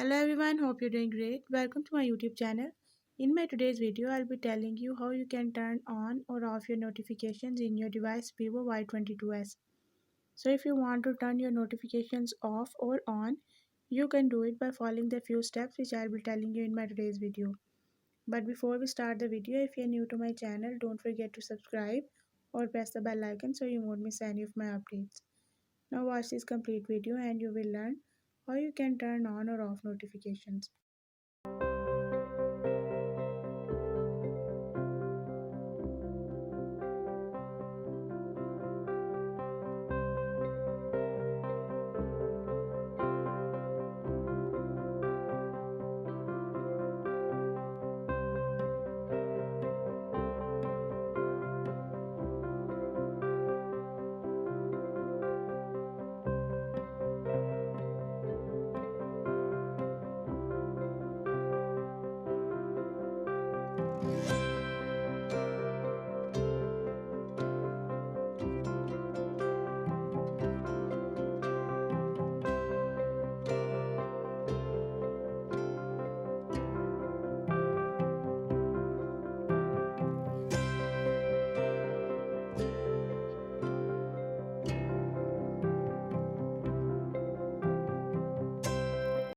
Hello everyone, hope you're doing great. Welcome to my YouTube channel. In my today's video, I'll be telling you how you can turn on or off your notifications in your device Vivo Y22s. So if you want to turn your notifications off or on, you can do it by following the few steps which I'll be telling you in my today's video. But before we start the video, if you're new to my channel, don't forget to subscribe or press the bell icon so you won't miss any of my updates. Now watch this complete video and you will learn how you can turn on or off notifications.